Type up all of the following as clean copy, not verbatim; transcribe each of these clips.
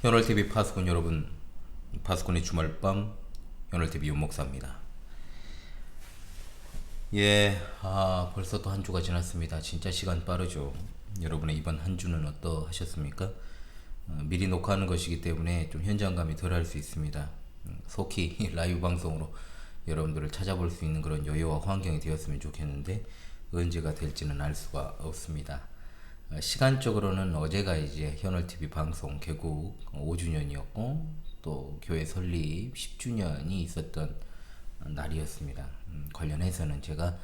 현월TV 파수꾼 여러분, 파수꾼의 주말밤 현월TV 윤목사입니다. 벌써 또 한 주가 지났습니다. 진짜 시간 빠르죠. 여러분의 이번 한 주는 어떠하셨습니까? 미리 녹화하는 것이기 때문에 좀 현장감이 덜할 수 있습니다. 속히 라이브 방송으로 여러분들을 찾아볼 수 있는 그런 여유와 환경이 되었으면 좋겠는데 언제가 될지는 알 수가 없습니다. 시간적으로는 어제가 이제 현월TV 방송 개국 5주년이었고 또 교회 설립 10주년이 있었던 날이었습니다. 관련해서는 제가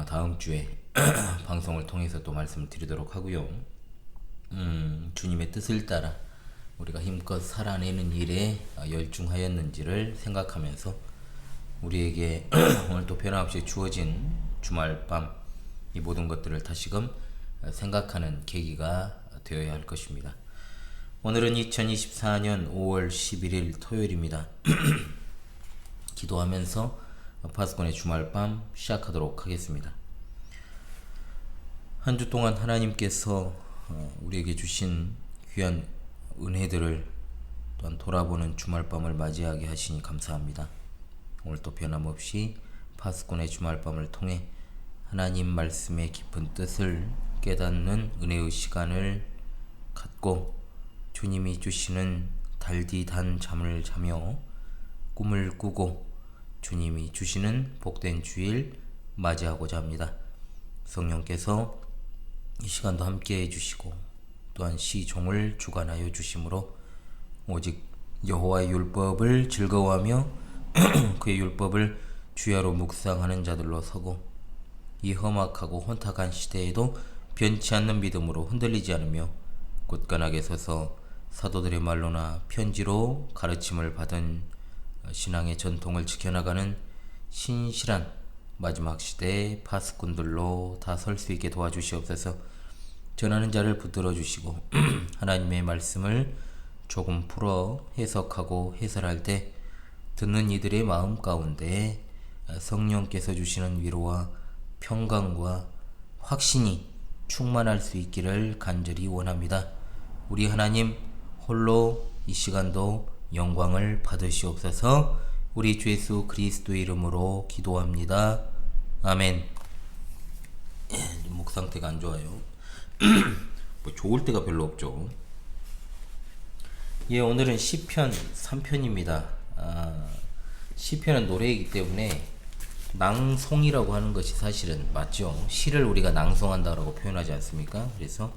다음 주에 방송을 통해서 또 말씀을 드리도록 하고요. 주님의 뜻을 따라 우리가 힘껏 살아내는 일에 열중하였는지를 생각하면서 우리에게 오늘 또 변함없이 주어진 주말밤 이 모든 것들을 다시금 생각하는 계기가 되어야 할 것입니다. 오늘은 2024년 5월 11일 토요일입니다. 기도하면서 파수꾼의 주말밤 시작하도록 하겠습니다. 한 주 동안 하나님께서 우리에게 주신 귀한 은혜들을 또한 돌아보는 주말밤을 맞이하게 하시니 감사합니다. 오늘 또 변함없이 파수꾼의 주말밤을 통해 하나님 말씀의 깊은 뜻을 깨닫는 은혜의 시간을 갖고 주님이 주시는 달디단 잠을 자며 꿈을 꾸고 주님이 주시는 복된 주일 맞이하고자 합니다. 성령께서 이 시간도 함께 해주시고 또한 시종을 주관하여 주심으로 오직 여호와의 율법을 즐거워하며 그의 율법을 주야로 묵상하는 자들로 서고 이 험악하고 혼탁한 시대에도 변치 않는 믿음으로 흔들리지 않으며 굳건하게 서서 사도들의 말로나 편지로 가르침을 받은 신앙의 전통을 지켜나가는 신실한 마지막 시대의 파수꾼들로 다 설 수 있게 도와주시옵소서. 전하는 자를 붙들어 주시고 하나님의 말씀을 조금 풀어 해석하고 해설할 때 듣는 이들의 마음 가운데 성령께서 주시는 위로와 평강과 확신이 충만할 수 있기를 간절히 원합니다. 우리 하나님 홀로 이 시간도 영광을 받으시옵소서. 우리 주 예수 그리스도의 이름으로 기도합니다. 아멘. 목 상태가 안 좋아요. 뭐 좋을 때가 별로 없죠. 오늘은 시편 3편입니다. 시편은 노래이기 때문에 낭송이라고 하는 것이 사실은 맞죠. 시를 우리가 낭송한다라고 표현하지 않습니까? 그래서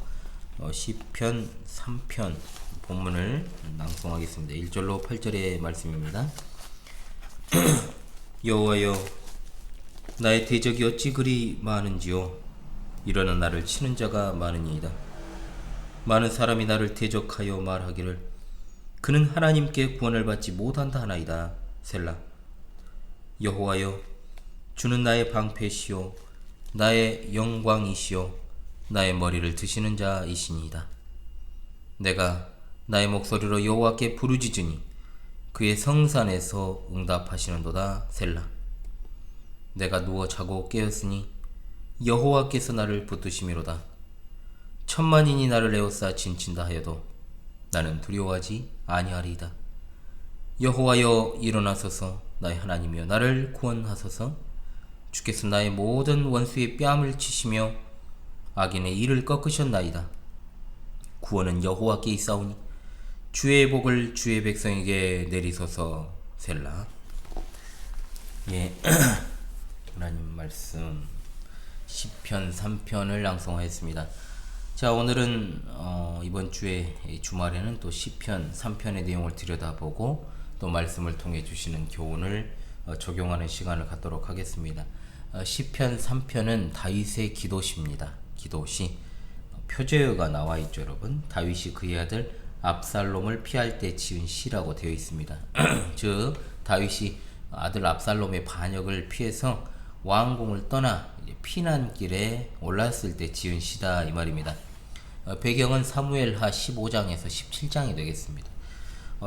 시편 3편 본문을 낭송하겠습니다. 1절로 8절의 말씀입니다. 여호와여, 나의 대적이 어찌 그리 많은지요. 일어나 나를 치는 자가 많으니이다. 많은 사람이 나를 대적하여 말하기를 그는 하나님께 구원을 받지 못한다 하나이다. 셀라. 여호와여, 주는 나의 방패시요 나의 영광이시요 나의 머리를 드시는 자이시니이다. 내가 나의 목소리로 여호와께 부르짖으니 그의 성산에서 응답하시는도다. 셀라. 내가 누워 자고 깨었으니 여호와께서 나를 붙드심이로다. 천만인이 나를 에워싸 진친다 하여도 나는 두려워하지 아니하리이다. 여호와여, 일어나소서. 나의 하나님이여, 나를 구원하소서. 주께서 나의 모든 원수의 뺨을 치시며 악인의 이를 꺾으셨나이다. 구원은 여호와께 있사오니 주의 복을 주의 백성에게 내리소서. 셀라. 하나님 말씀 시편 3편을 낭송하였습니다. 자, 오늘은 이번 주에 주말에는 또 시편 3편의 내용을 들여다보고 또 말씀을 통해 주시는 교훈을 적용하는 시간을 갖도록 하겠습니다. 시편 3편은 다윗의 기도시입니다. 기도시. 표제어가 나와 있죠, 여러분. 다윗이 그의 아들 압살롬을 피할 때 지은 시라고 되어 있습니다. 즉 다윗이 아들 압살롬의 반역을 피해서 왕궁을 떠나 피난길에 올랐을 때 지은 시다 이 말입니다. 배경은 사무엘하 15장에서 17장이 되겠습니다.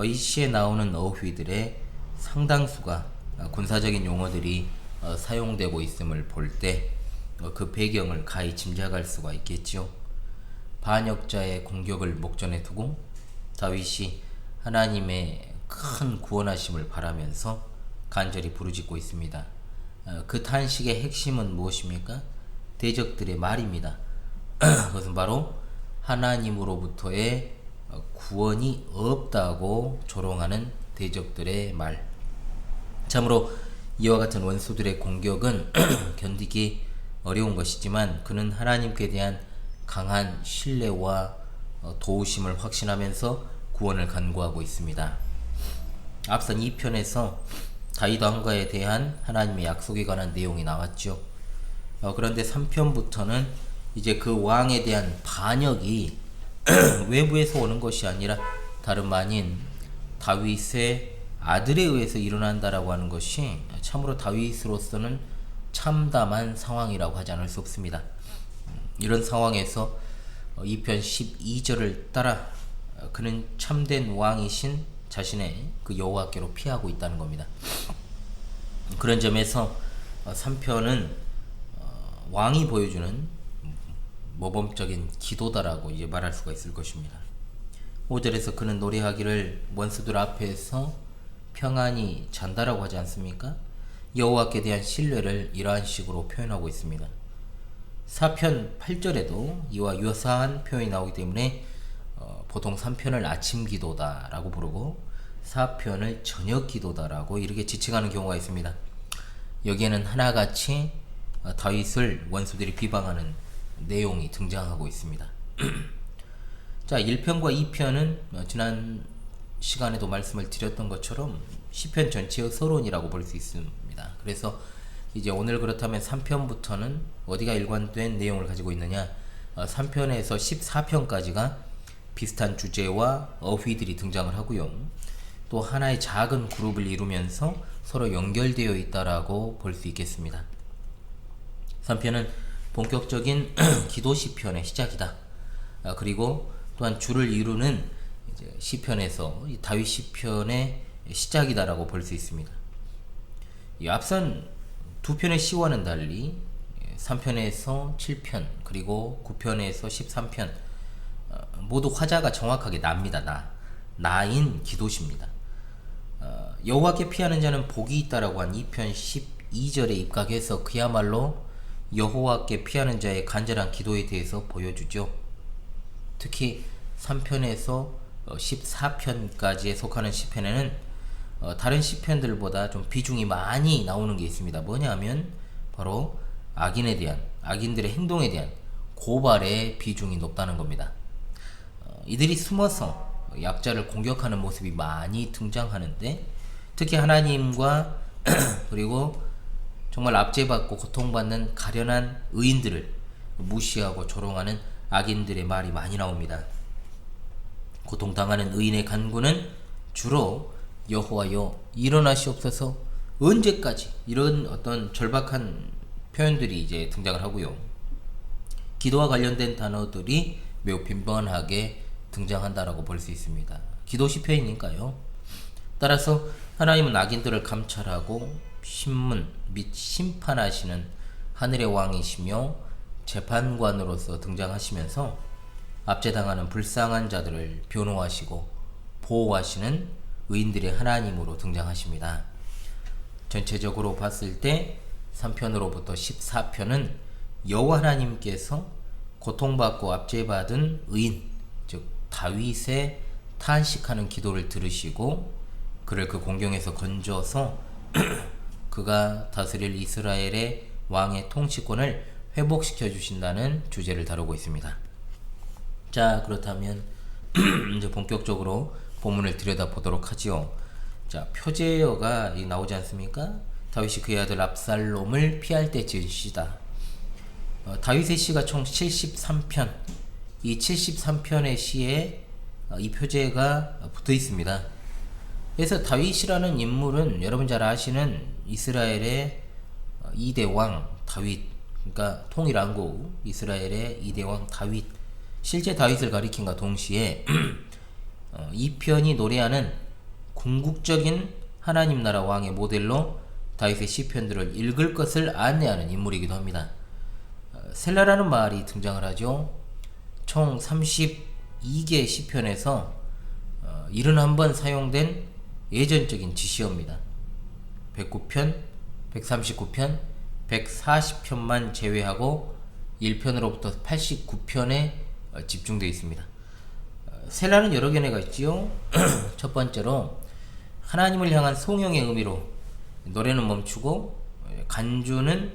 이 시에 나오는 어휘들의 상당수가 군사적인 용어들이 사용되고 있음을 볼 때 그 배경을 가히 짐작할 수가 있겠지요. 반역자의 공격을 목전에 두고 다윗이 하나님의 큰 구원하심을 바라면서 간절히 부르짖고 있습니다. 그 탄식의 핵심은 무엇입니까? 대적들의 말입니다. 그것은 바로 하나님으로부터의 구원이 없다고 조롱하는 대적들의 말. 참으로 이와 같은 원수들의 공격은 견디기 어려운 것이지만 그는 하나님께 대한 강한 신뢰와 도우심을 확신하면서 구원을 간구하고 있습니다. 앞선 2편에서 다윗 왕가에 대한 하나님의 약속에 관한 내용이 나왔죠. 그런데 3편부터는 이제 그 왕에 대한 반역이 외부에서 오는 것이 아니라 다름 아닌 다윗의 아들에 의해서 일어난다라고 하는 것이 참으로 다윗으로서는 참담한 상황이라고 하지 않을 수 없습니다. 이런 상황에서 2편 12절을 따라 그는 참된 왕이신 자신의 그 여호와께로 피하고 있다는 겁니다. 그런 점에서 3편은 왕이 보여주는 모범적인 기도다라고 이제 말할 수가 있을 것입니다. 5절에서 그는 노래하기를 원수들 앞에서 평안히 잔다라고 하지 않습니까? 여호와께 대한 신뢰를 이러한 식으로 표현하고 있습니다. 4편 8절에도 이와 유사한 표현이 나오기 때문에 보통 3편을 아침 기도다라고 부르고 4편을 저녁 기도다라고 이렇게 지칭하는 경우가 있습니다. 여기에는 하나같이 다윗을 원수들이 비방하는 내용이 등장하고 있습니다. 자, 1편과 2편은 지난 시간에도 말씀을 드렸던 것처럼 시편 전체의 서론이라고 볼 수 있습니다. 그래서 이제 오늘 그렇다면 3편부터는 어디가 일관된 내용을 가지고 있느냐, 3편에서 14편까지가 비슷한 주제와 어휘들이 등장을 하고요. 또 하나의 작은 그룹을 이루면서 서로 연결되어 있다라고 볼 수 있겠습니다. 3편은 본격적인 기도 시편의 시작이다. 그리고 또한 주를 이루는 이제 시편에서 다윗 시편의 시작이다라고 볼 수 있습니다. 이 앞선 두 편의 시와는 달리 3편에서 7편 그리고 9편에서 13편 모두 화자가 정확하게 나입니다. 나인 기도시입니다. 여호와께 피하는 자는 복이 있다라고 한 2편 12절에 입각해서 그야말로 여호와께 피하는 자의 간절한 기도에 대해서 보여주죠. 특히 3편에서 14편까지에 속하는 시편에는 다른 시편들보다 좀 비중이 많이 나오는 게 있습니다. 뭐냐면 바로 악인들의 행동에 대한 고발의 비중이 높다는 겁니다. 이들이 숨어서 약자를 공격하는 모습이 많이 등장하는데 특히 하나님과 그리고 정말 압제받고 고통받는 가련한 의인들을 무시하고 조롱하는 악인들의 말이 많이 나옵니다. 고통당하는 의인의 간구는 주로 여호와여 일어나시옵소서 언제까지 이런 어떤 절박한 표현들이 이제 등장을 하고요. 기도와 관련된 단어들이 매우 빈번하게 등장한다라고 볼 수 있습니다. 기도 시편이니까요. 따라서 하나님은 악인들을 감찰하고 신문 및 심판하시는 하늘의 왕이시며 재판관으로서 등장하시면서 압제당하는 불쌍한 자들을 변호하시고 보호하시는 의인들의 하나님으로 등장하십니다. 전체적으로 봤을 때 3편으로부터 14편은 여호와 하나님께서 고통받고 압제받은 의인, 즉 다윗의 탄식하는 기도를 들으시고 그를 그 공경에서 건져서 그가 다스릴 이스라엘의 왕의 통치권을 회복시켜 주신다는 주제를 다루고 있습니다. 자, 그렇다면 이제 본격적으로 본문을 들여다보도록 하지요. 자, 표제어가 나오지 않습니까? 다윗이 그의 아들 압살롬을 피할 때 지은 시다. 다윗의 시가 총 73편. 이 73편의 시에 이 표제가 붙어 있습니다. 그래서 다윗이라는 인물은 여러분 잘 아시는 이스라엘의 2대 왕 다윗, 그러니까 통일왕국 이스라엘의 2대 왕 다윗, 실제 다윗을 가리킨과 동시에 이 편이 노래하는 궁극적인 하나님 나라 왕의 모델로 다윗의 시편들을 읽을 것을 안내하는 인물이기도 합니다. 셀라라는 말이 등장을 하죠. 총 32개의 시편에서 71번 사용된 예전적인 지시어입니다. 109편, 139편, 140편만 제외하고 1편으로부터 89편에 집중되어 있습니다. 셀라는 여러 견해가 있지요. 첫 번째로 하나님을 향한 송영의 의미로 노래는 멈추고 간주는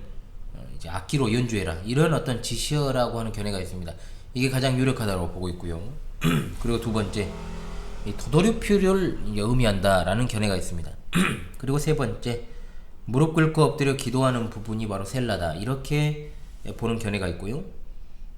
이제 악기로 연주해라, 이런 어떤 지시어라고 하는 견해가 있습니다. 이게 가장 유력하다고 보고 있고요. 그리고 두 번째, 도돌이표를 의미한다라는 견해가 있습니다. 그리고 세 번째, 무릎 꿇고 엎드려 기도하는 부분이 바로 셀라다, 이렇게 보는 견해가 있고요.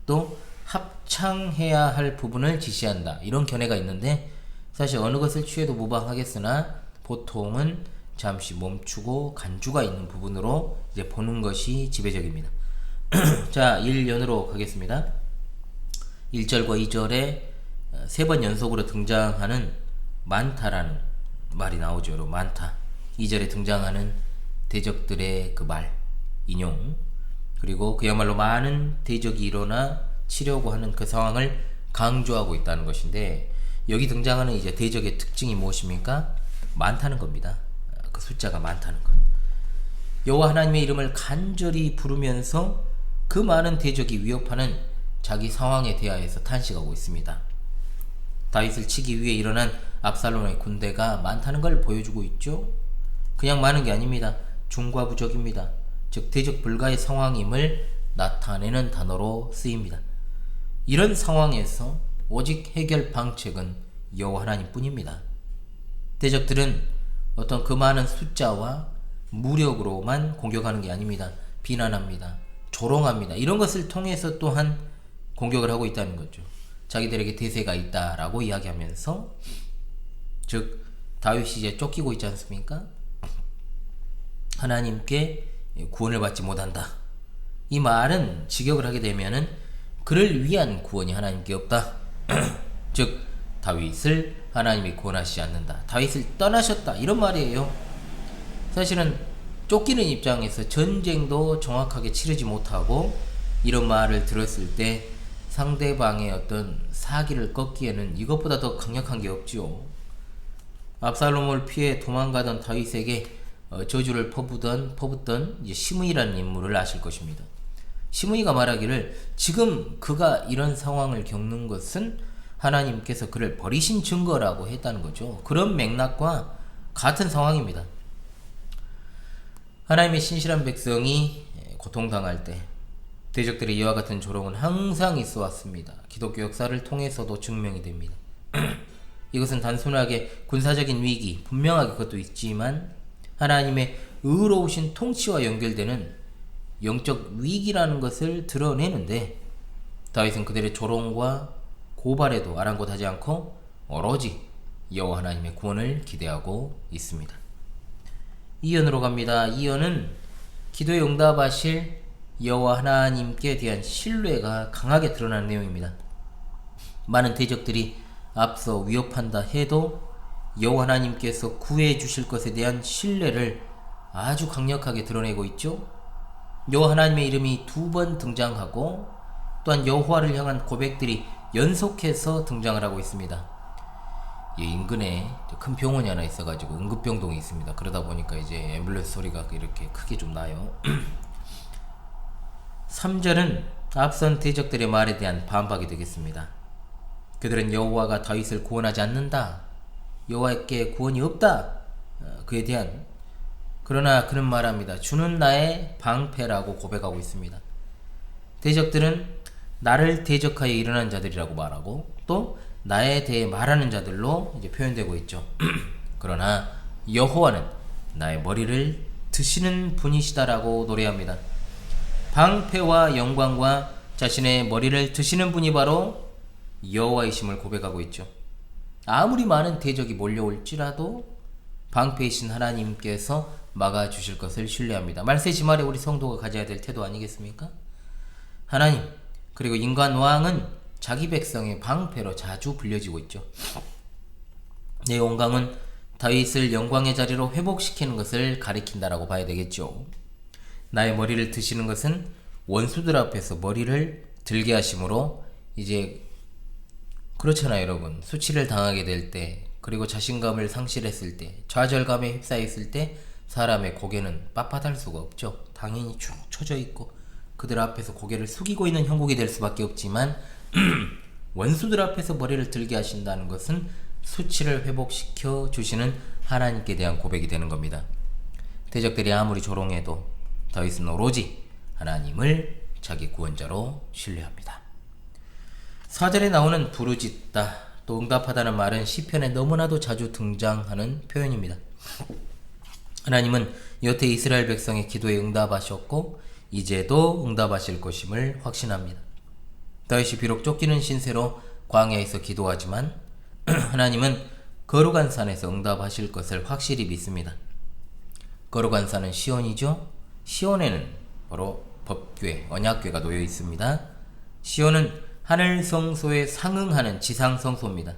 또 합창해야 할 부분을 지시한다, 이런 견해가 있는데, 사실 어느 것을 취해도 무방하겠으나 보통은 잠시 멈추고 간주가 있는 부분으로 이제 보는 것이 지배적입니다. 자, 1연으로 가겠습니다. 1절과 2절에 3번 연속으로 등장하는 많다라는 말이 나오죠. 여러분, 많다. 2절에 등장하는 대적들의 그 말, 인용, 그리고 그야말로 많은 대적이 일어나 치려고 하는 그 상황을 강조하고 있다는 것인데, 여기 등장하는 이제 대적의 특징이 무엇입니까? 많다는 겁니다. 그 숫자가 많다는 것. 여호와 하나님의 이름을 간절히 부르면서 그 많은 대적이 위협하는 자기 상황에 대하여서 탄식하고 있습니다. 다윗을 치기 위해 일어난 압살롬의 군대가 많다는 걸 보여주고 있죠. 그냥 많은 게 아닙니다. 중과부적입니다. 즉 대적 불가의 상황임을 나타내는 단어로 쓰입니다. 이런 상황에서 오직 해결 방책은 여호와 하나님뿐입니다. 대적들은 어떤 그 많은 숫자와 무력으로만 공격하는 게 아닙니다. 비난합니다. 조롱합니다. 이런 것을 통해서 또한 공격을 하고 있다는 거죠. 자기들에게 대세가 있다라고 이야기하면서, 즉 다윗이 이제 쫓기고 있지 않습니까? 하나님께 구원을 받지 못한다. 이 말은 직역을 하게 되면은 그를 위한 구원이 하나님께 없다. 즉 다윗을 하나님이 구원하시지 않는다, 다윗을 떠나셨다, 이런 말이에요. 사실은 쫓기는 입장에서 전쟁도 정확하게 치르지 못하고 이런 말을 들었을 때 상대방의 어떤 사기를 꺾기에는 이것보다 더 강력한 게 없지요. 압살롬을 피해 도망가던 다윗에게 저주를 퍼붓던 이제 시므이라는 인물을 아실 것입니다. 시므이가 말하기를 지금 그가 이런 상황을 겪는 것은 하나님께서 그를 버리신 증거라고 했다는 거죠. 그런 맥락과 같은 상황입니다. 하나님의 신실한 백성이 고통당할 때 대적들의 이와 같은 조롱은 항상 있어 왔습니다. 기독교 역사를 통해서도 증명이 됩니다. 이것은 단순하게 군사적인 위기, 분명하게 그것도 있지만 하나님의 의로우신 통치와 연결되는 영적 위기라는 것을 드러내는데, 다윗은 그들의 조롱과 고발에도 아랑곳하지 않고 오로지 여호와 하나님의 구원을 기대하고 있습니다. 2연으로 갑니다. 2연은 기도에 응답하실 여호와 하나님께 대한 신뢰가 강하게 드러나는 내용입니다. 많은 대적들이 앞서 위협한다 해도 여호와 하나님께서 구해 주실 것에 대한 신뢰를 아주 강력하게 드러내고 있죠. 여호와 하나님의 이름이 2번 등장하고 또한 여호와를 향한 고백들이 연속해서 등장을 하고 있습니다. 이 인근에 큰 병원이 하나 있어가지고 응급병동이 있습니다. 그러다 보니까 이제 앰뷸런스 소리가 이렇게 크게 좀 나요. 3절은 앞선 대적들의 말에 대한 반박이 되겠습니다. 그들은 여호와가 다윗을 구원하지 않는다, 여호와께 구원이 없다, 그에 대한, 그러나 그는 말합니다. 주는 나의 방패라고 고백하고 있습니다. 대적들은 나를 대적하여 일어난 자들이라고 말하고 또 나에 대해 말하는 자들로 이제 표현되고 있죠. 그러나 여호와는 나의 머리를 드시는 분이시다라고 노래합니다. 방패와 영광과 자신의 머리를 드시는 분이 바로 여호와이심을 고백하고 있죠. 아무리 많은 대적이 몰려올지라도 방패이신 하나님께서 막아주실 것을 신뢰합니다. 말세지말에 우리 성도가 가져야 될 태도 아니겠습니까? 하나님 그리고 인간 왕은 자기 백성의 방패로 자주 불려지고 있죠. 내 영광은 다윗을 영광의 자리로 회복시키는 것을 가리킨다라고 봐야 되겠죠. 나의 머리를 드시는 것은 원수들 앞에서 머리를 들게 하심으로, 이제 그렇잖아요 여러분. 수치를 당하게 될 때 그리고 자신감을 상실했을 때, 좌절감에 휩싸였을 때 사람의 고개는 빳빳할 수가 없죠. 당연히 축 처져 있고 그들 앞에서 고개를 숙이고 있는 형국이 될 수밖에 없지만 원수들 앞에서 머리를 들게 하신다는 것은 수치를 회복시켜 주시는 하나님께 대한 고백이 되는 겁니다. 대적들이 아무리 조롱해도 다윗은 오로지 하나님을 자기 구원자로 신뢰합니다. 4절에 나오는 부르짖다 또 응답하다는 말은 시편에 너무나도 자주 등장하는 표현입니다. 하나님은 여태 이스라엘 백성의 기도에 응답하셨고 이제도 응답하실 것임을 확신합니다. 다윗이 비록 쫓기는 신세로 광야에서 기도하지만 하나님은 거룩한 산에서 응답하실 것을 확실히 믿습니다. 거룩한 산은 시온이죠. 시온에는 바로 법궤, 언약궤가 놓여 있습니다. 시온은 하늘 성소에 상응하는 지상 성소입니다.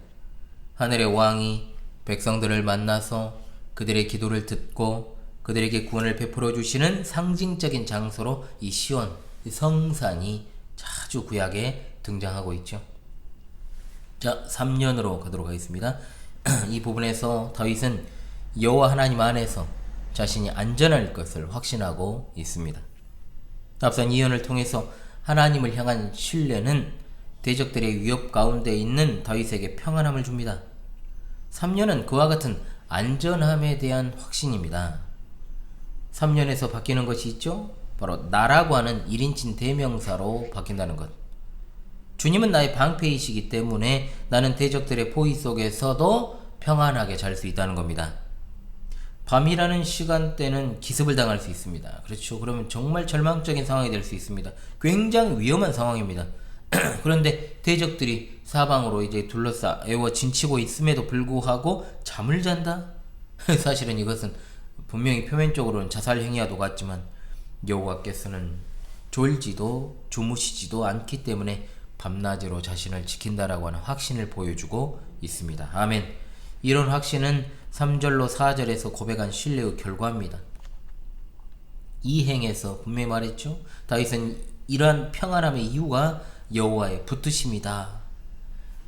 하늘의 왕이 백성들을 만나서 그들의 기도를 듣고 그들에게 구원을 베풀어 주시는 상징적인 장소로 이 시온, 이 성산이 자주 구약에 등장하고 있죠. 자, 3년으로 가도록 하겠습니다. 이 부분에서 다윗은 여호와 하나님 안에서 자신이 안전할 것을 확신하고 있습니다. 앞선 이언을 통해서 하나님을 향한 신뢰는 대적들의 위협 가운데 있는 다윗에게 평안함을 줍니다. 3년은 그와 같은 안전함에 대한 확신입니다. 3년에서 바뀌는 것이 있죠? 바로 나라고 하는 1인칭 대명사로 바뀐다는 것. 주님은 나의 방패이시기 때문에 나는 대적들의 포위 속에서도 평안하게 잘 수 있다는 겁니다. 밤이라는 시간대는 기습을 당할 수 있습니다. 그렇죠. 그러면 정말 절망적인 상황이 될 수 있습니다. 굉장히 위험한 상황입니다. 그런데 대적들이 사방으로 이제 둘러싸여 진치고 있음에도 불구하고 잠을 잔다? 사실은 이것은 분명히 표면적으로는 자살 행위와도 같지만 여호와께서는 졸지도 주무시지도 않기 때문에 밤낮으로 자신을 지킨다라고 하는 확신을 보여주고 있습니다. 아멘. 이런 확신은 3절로 4절에서 고백한 신뢰의 결과입니다. 이 행에서 분명히 말했죠. 다윗은 이러한 평안함의 이유가 여호와의 붙드심이다.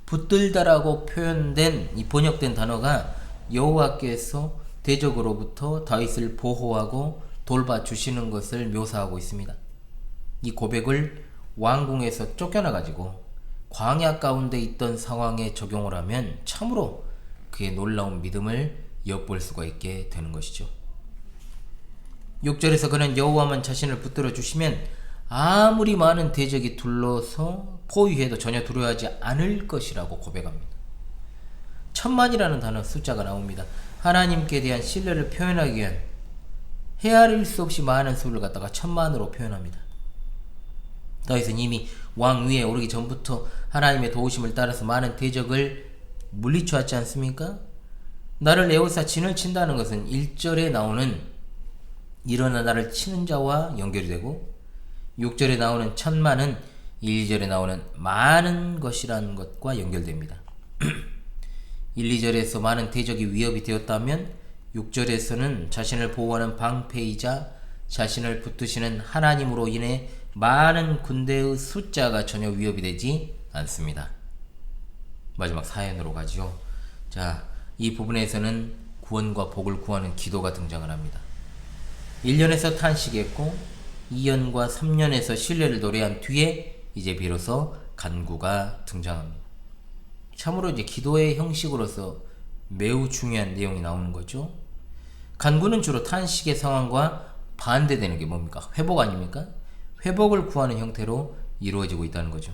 붙들다라고 표현된 이 번역된 단어가 여호와께서 대적으로부터 다윗을 보호하고 돌봐주시는 것을 묘사하고 있습니다. 이 고백을 왕궁에서 쫓겨나가지고 광야 가운데 있던 상황에 적용을 하면 참으로 그의 놀라운 믿음을 엿볼 수가 있게 되는 것이죠. 6절에서 그는 여호와만 자신을 붙들어 주시면 아무리 많은 대적이 둘러서 포위해도 전혀 두려워하지 않을 것이라고 고백합니다. 천만이라는 단어 숫자가 나옵니다. 하나님께 대한 신뢰를 표현하기 위한 헤아릴 수 없이 많은 수를 갖다가 천만으로 표현합니다. 다윗은 이미 왕 위에 오르기 전부터 하나님의 도우심을 따라서 많은 대적을 물리쳐왔지 않습니까? 나를 에워싸 진을 친다는 것은 1절에 나오는 일어나 나를 치는 자와 연결이 되고 6절에 나오는 천만은 1절에 나오는 많은 것이라는 것과 연결됩니다. 1, 2절에서 많은 대적이 위협이 되었다면 6절에서는 자신을 보호하는 방패이자 자신을 붙드시는 하나님으로 인해 많은 군대의 숫자가 전혀 위협이 되지 않습니다. 마지막 사연으로 가죠. 자, 이 부분에서는 구원과 복을 구하는 기도가 등장을 합니다. 1년에서 탄식했고 2년과 3년에서 신뢰를 노래한 뒤에 이제 비로소 간구가 등장합니다. 참으로 이제 기도의 형식으로서 매우 중요한 내용이 나오는 거죠. 간구는 주로 탄식의 상황과 반대되는 게 뭡니까? 회복 아닙니까? 회복을 구하는 형태로 이루어지고 있다는 거죠.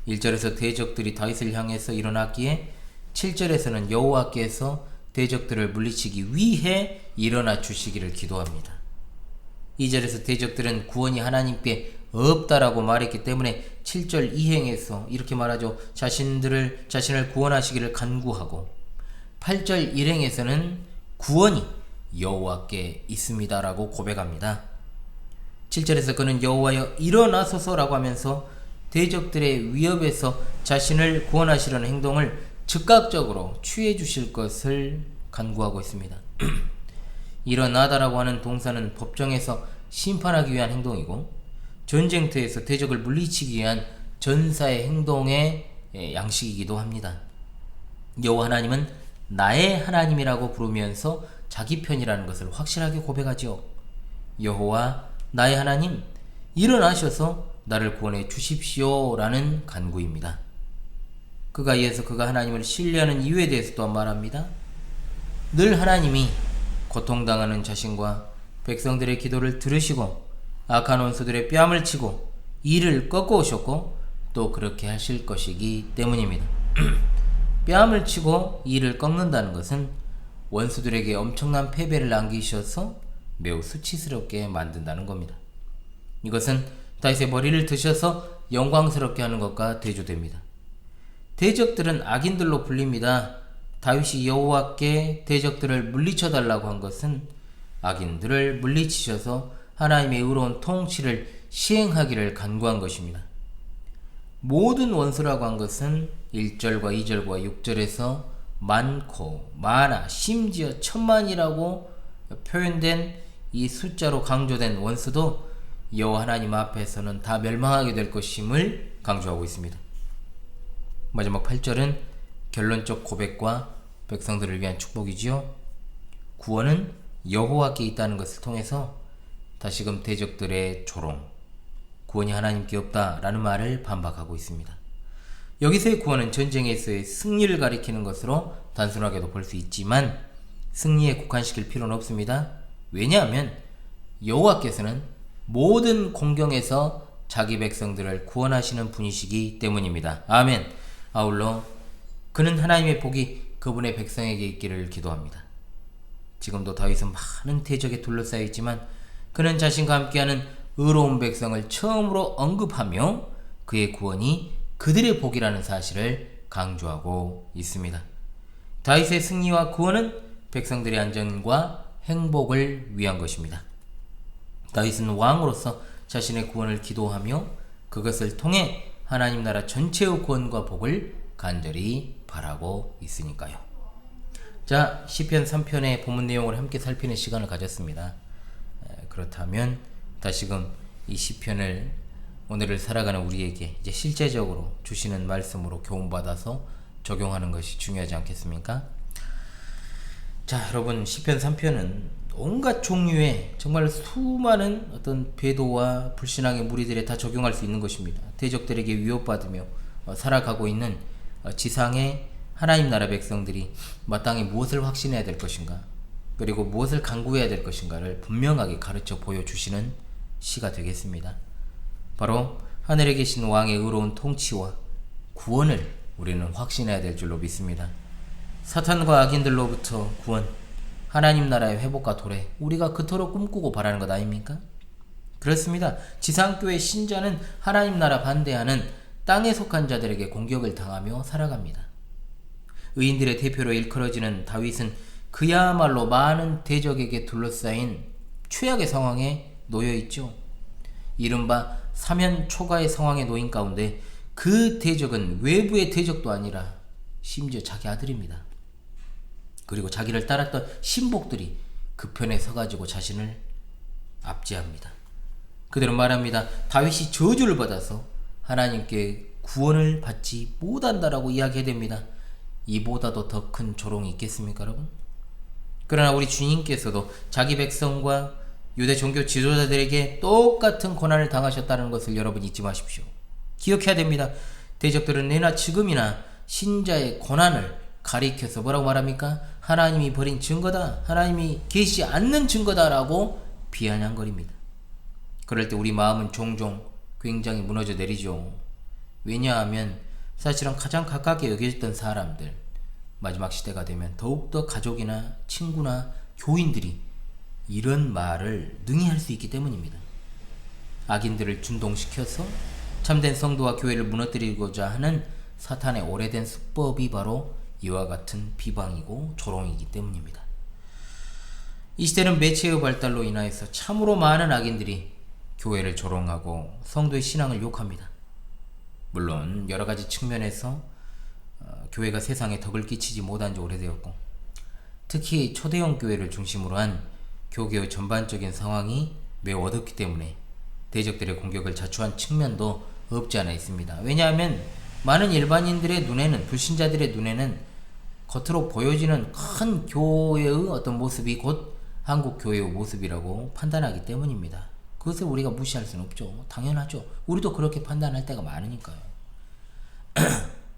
1절에서 대적들이 다윗을 향해서 일어났기에 7절에서는 여호와께서 대적들을 물리치기 위해 일어나 주시기를 기도합니다. 2절에서 대적들은 구원이 하나님께 없다라고 말했기 때문에 7절 이행에서 이렇게 말하죠. 자신을 구원하시기를 간구하고 8절 일행에서는 구원이 여호와께 있습니다라고 고백합니다. 7절에서 그는 여호와여 일어나소서라고 하면서 대적들의 위협에서 자신을 구원하시려는 행동을 즉각적으로 취해 주실 것을 간구하고 있습니다. 일어나다라고 하는 동사는 법정에서 심판하기 위한 행동이고 전쟁터에서 대적을 물리치기 위한 전사의 행동의 양식이기도 합니다. 여호와 하나님은 나의 하나님이라고 부르면서 자기 편이라는 것을 확실하게 고백하죠. 여호와 나의 하나님, 일어나셔서 나를 구원해 주십시오 라는 간구입니다. 그가 이어서 그가 하나님을 신뢰하는 이유에 대해서 또한 말합니다. 늘 하나님이 고통당하는 자신과 백성들의 기도를 들으시고 악한 원수들의 뺨을 치고 이를 꺾어 오셨고 또 그렇게 하실 것이기 때문입니다. 뺨을 치고 이를 꺾는다는 것은 원수들에게 엄청난 패배를 안기셔서 매우 수치스럽게 만든다는 겁니다. 이것은 다윗의 머리를 드셔서 영광스럽게 하는 것과 대조됩니다. 대적들은 악인들로 불립니다. 다윗이 여호와께 대적들을 물리쳐 달라고 한 것은 악인들을 물리치셔서 하나님의 의로운 통치를 시행하기를 간구한 것입니다. 모든 원수라고 한 것은 1절과 2절과 6절에서 많고 많아 심지어 천만이라고 표현된 이 숫자로 강조된 원수도 여호와 하나님 앞에서는 다 멸망하게 될 것임을 강조하고 있습니다. 마지막 8절은 결론적 고백과 백성들을 위한 축복이지요. 구원은 여호와께 있다는 것을 통해서 다시금 대적들의 조롱, 구원이 하나님께 없다라는 말을 반박하고 있습니다. 여기서의 구원은 전쟁에서의 승리를 가리키는 것으로 단순하게도 볼 수 있지만 승리에 국한시킬 필요는 없습니다. 왜냐하면 여호와께서는 모든 공경에서 자기 백성들을 구원하시는 분이시기 때문입니다. 아멘. 아울러 그는 하나님의 복이 그분의 백성에게 있기를 기도합니다. 지금도 다윗은 많은 대적에 둘러싸여 있지만 그는 자신과 함께하는 의로운 백성을 처음으로 언급하며 그의 구원이 그들의 복이라는 사실을 강조하고 있습니다. 다윗의 승리와 구원은 백성들의 안전과 행복을 위한 것입니다. 다윗은 왕으로서 자신의 구원을 기도하며 그것을 통해 하나님 나라 전체의 구원과 복을 간절히 바라고 있으니까요. 자, 시편 3편의 본문 내용을 함께 살피는 시간을 가졌습니다. 그렇다면 다시금 이 시편을 오늘을 살아가는 우리에게 이제 실제적으로 주시는 말씀으로 교훈받아서 적용하는 것이 중요하지 않겠습니까? 자, 여러분, 시편 3편은 온갖 종류의 정말 수많은 어떤 배도와 불신앙의 무리들에 다 적용할 수 있는 것입니다. 대적들에게 위협받으며 살아가고 있는 지상의 하나님 나라 백성들이 마땅히 무엇을 확신해야 될 것인가, 그리고 무엇을 간구해야 될 것인가를 분명하게 가르쳐 보여주시는 시가 되겠습니다. 바로 하늘에 계신 왕의 의로운 통치와 구원을 우리는 확신해야 될 줄로 믿습니다. 사탄과 악인들로부터 구원, 하나님 나라의 회복과 도래, 우리가 그토록 꿈꾸고 바라는 것 아닙니까? 그렇습니다. 지상교회 신자는 하나님 나라 반대하는 땅에 속한 자들에게 공격을 당하며 살아갑니다. 의인들의 대표로 일컬어지는 다윗은 그야말로 많은 대적에게 둘러싸인 최악의 상황에 놓여있죠. 이른바 사면초가의 상황에 놓인 가운데 그 대적은 외부의 대적도 아니라 심지어 자기 아들입니다. 그리고 자기를 따랐던 신복들이 그 편에 서가지고 자신을 압제합니다. 그대로 말합니다. 다윗이 저주를 받아서 하나님께 구원을 받지 못한다라고 이야기됩니다. 이보다도 더 큰 조롱이 있겠습니까, 여러분? 그러나 우리 주님께서도 자기 백성과 유대 종교 지도자들에게 똑같은 고난을 당하셨다는 것을 여러분 잊지 마십시오. 기억해야 됩니다. 대적들은 내나 지금이나 신자의 고난을 가리켜서 뭐라고 말합니까? 하나님이 버린 증거다, 하나님이 계시지 않는 증거다라고 비아냥거립니다. 그럴 때 우리 마음은 종종 굉장히 무너져 내리죠. 왜냐하면 사실은 가장 가깝게 여겨졌던 사람들, 마지막 시대가 되면 더욱더 가족이나 친구나 교인들이 이런 말을 능히 할 수 있기 때문입니다. 악인들을 준동시켜서 참된 성도와 교회를 무너뜨리고자 하는 사탄의 오래된 수법이 바로 이와 같은 비방이고 조롱이기 때문입니다. 이 시대는 매체의 발달로 인하여서 참으로 많은 악인들이 교회를 조롱하고 성도의 신앙을 욕합니다. 물론 여러 가지 측면에서 교회가 세상에 덕을 끼치지 못한 지 오래되었고, 특히 초대형 교회를 중심으로 한 교계의 전반적인 상황이 매우 어둡기 때문에 대적들의 공격을 자초한 측면도 없지 않아 있습니다. 왜냐하면 많은 일반인들의 눈에는, 불신자들의 눈에는 겉으로 보여지는 큰 교회의 어떤 모습이 곧 한국 교회의 모습이라고 판단하기 때문입니다. 그것을 우리가 무시할 수는 없죠. 당연하죠. 우리도 그렇게 판단할 때가 많으니까요.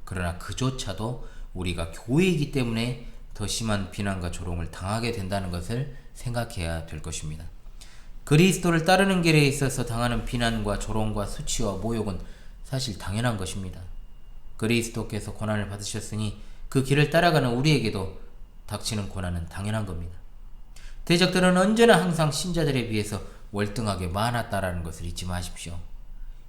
그러나 그조차도 우리가 교회이기 때문에 더 심한 비난과 조롱을 당하게 된다는 것을 생각해야 될 것입니다. 그리스도를 따르는 길에 있어서 당하는 비난과 조롱과 수치와 모욕은 사실 당연한 것입니다. 그리스도께서 고난을 받으셨으니 그 길을 따라가는 우리에게도 닥치는 고난은 당연한 겁니다. 대적들은 언제나 항상 신자들에 비해서 월등하게 많았다라는 것을 잊지 마십시오.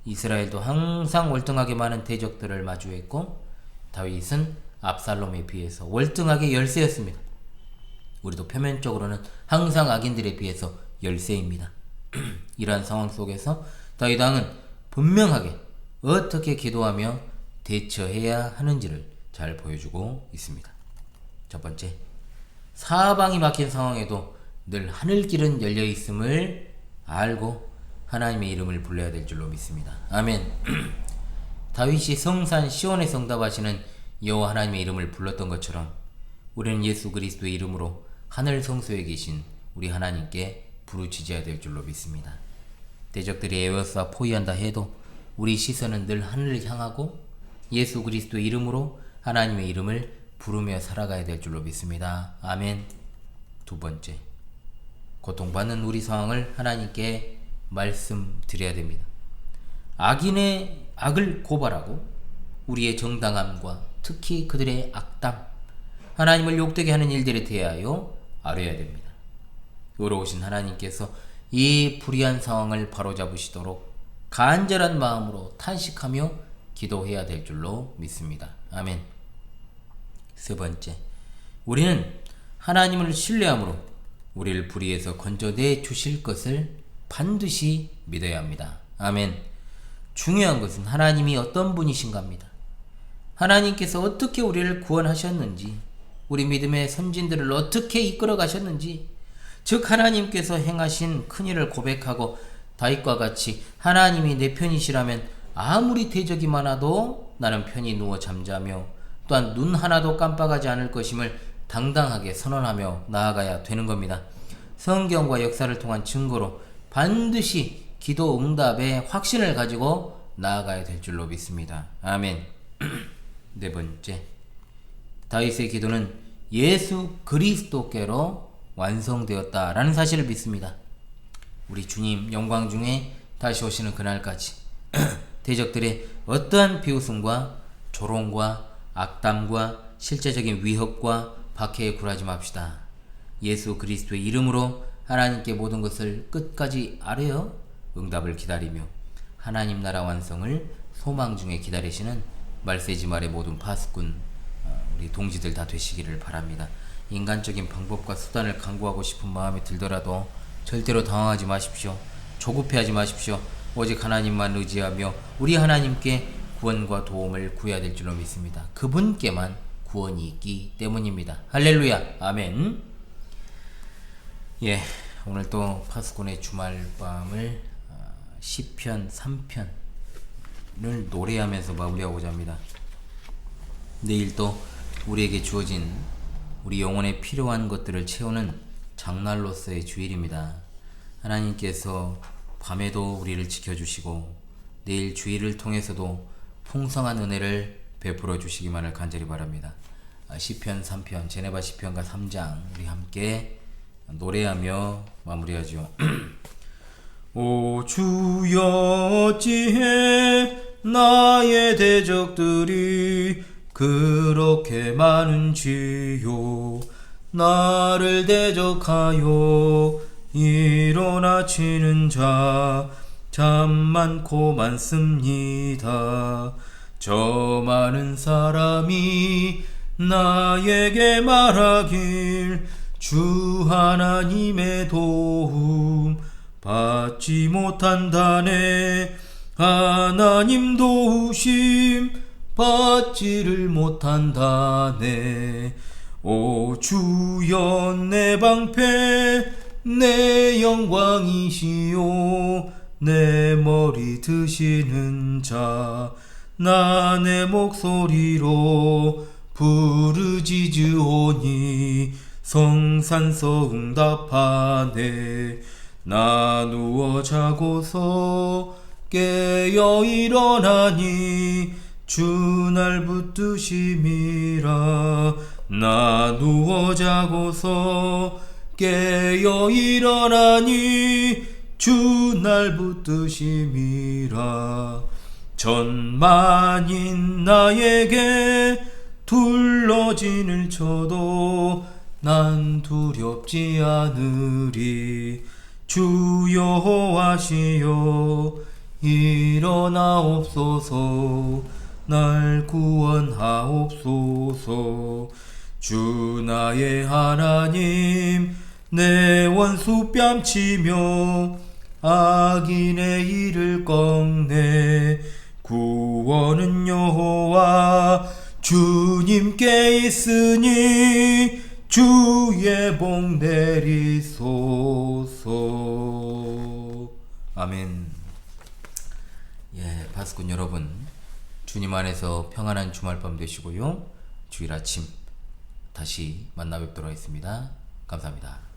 이스라엘도 항상 월등하게 많은 대적들을 마주했고 다윗은 압살롬에 비해서 월등하게 열세였습니다. 우리도 표면적으로는 항상 악인들에 비해서 열세입니다. 이러한 상황 속에서 다윗 왕은 분명하게 어떻게 기도하며 대처해야 하는지를 잘 보여주고 있습니다. 첫 번째, 사방이 막힌 상황에도 늘 하늘길은 열려 있음을 알고 하나님의 이름을 불러야 될 줄로 믿습니다. 아멘. 다윗이 성산 시온에서 응답하시는 여호와 하나님의 이름을 불렀던 것처럼 우리는 예수 그리스도의 이름으로 하늘 성소에 계신 우리 하나님께 부르짖어야 될 줄로 믿습니다. 대적들이 에워싸 포위한다 해도 우리 시선은 늘 하늘을 향하고 예수 그리스도의 이름으로 하나님의 이름을 부르며 살아가야 될 줄로 믿습니다. 아멘. 두 번째, 고통받는 우리 상황을 하나님께 말씀드려야 됩니다. 악인의 악을 고발하고 우리의 정당함과 특히 그들의 악담, 하나님을 욕되게 하는 일들에 대하여 아뢰어야 됩니다. 의로우신 하나님께서 이 불의한 상황을 바로잡으시도록 간절한 마음으로 탄식하며 기도해야 될 줄로 믿습니다. 아멘. 세 번째, 우리는 하나님을 신뢰함으로 우리를 불의에서 건져내 주실 것을 반드시 믿어야 합니다. 아멘. 중요한 것은 하나님이 어떤 분이신가입니다. 하나님께서 어떻게 우리를 구원하셨는지, 우리 믿음의 선진들을 어떻게 이끌어 가셨는지, 즉 하나님께서 행하신 큰일을 고백하고 다윗과 같이 하나님이 내 편이시라면 아무리 대적이 많아도 나는 편히 누워 잠자며 또한 눈 하나도 깜빡하지 않을 것임을 당당하게 선언하며 나아가야 되는 겁니다. 성경과 역사를 통한 증거로 반드시 기도 응답의 확신을 가지고 나아가야 될 줄로 믿습니다. 아멘. 네 번째, 다윗의 기도는 예수 그리스도께로 완성되었다라는 사실을 믿습니다. 우리 주님 영광 중에 다시 오시는 그날까지 대적들의 어떠한 비웃음과 조롱과 악담과 실제적인 위협과 박해에 굴하지 맙시다. 예수 그리스도의 이름으로 하나님께 모든 것을 끝까지 아뢰어 응답을 기다리며 하나님 나라 완성을 소망 중에 기다리시는 말세지 말의 모든 파수꾼 우리 동지들 다 되시기를 바랍니다. 인간적인 방법과 수단을 강구하고 싶은 마음이 들더라도 절대로 당황하지 마십시오. 조급해하지 마십시오. 오직 하나님만 의지하며 우리 하나님께 구원과 도움을 구해야 될 줄로 믿습니다. 그분께만 구원이 있기 때문입니다. 할렐루야. 아멘. 예, 오늘 또 파수꾼의 주말밤을 시편 3편을 노래하면서 마무리하고자 합니다. 내일 또 우리에게 주어진 우리 영혼에 필요한 것들을 채우는 장날로서의 주일입니다. 하나님께서 밤에도 우리를 지켜주시고 내일 주일을 통해서도 풍성한 은혜를 베풀어 주시기만을 간절히 바랍니다. 시편 3편, 제네바 시편가 3장 우리 함께 노래하며 마무리하죠. 오 주여 어찌해 나의 대적들이 그렇게 많은지요. 나를 대적하여 일어나치는 자 참 많고 많습니다. 저 많은 사람이 나에게 말하길 주 하나님의 도움 받지 못한다네. 하나님 도우심 받지를 못한다네. 오 주여 내 방패 내 영광이시오. 내 머리 드시는 자 나 내 목소리로 부르짖으오니 성산서 응답하네. 나 누워 자고서 깨어 일어나니 주 날 붙드심이라. 나 누워 자고서 깨어 일어나니 주 날 붙드심이라. 천만인 나에게 둘러진을 쳐도 난 두렵지 않으리. 주 여호와시여 일어나옵소서. 날 구원하옵소서. 주 나의 하나님 내 원수 뺨치며 악인의 일을 꺾네. 구원은 여호와 주님께 있으니 주의 복 내리소서. 아멘. 예, 바스꾼 여러분, 주님 안에서 평안한 주말밤 되시고요. 주일 아침 다시 만나 뵙도록 하겠습니다. 감사합니다.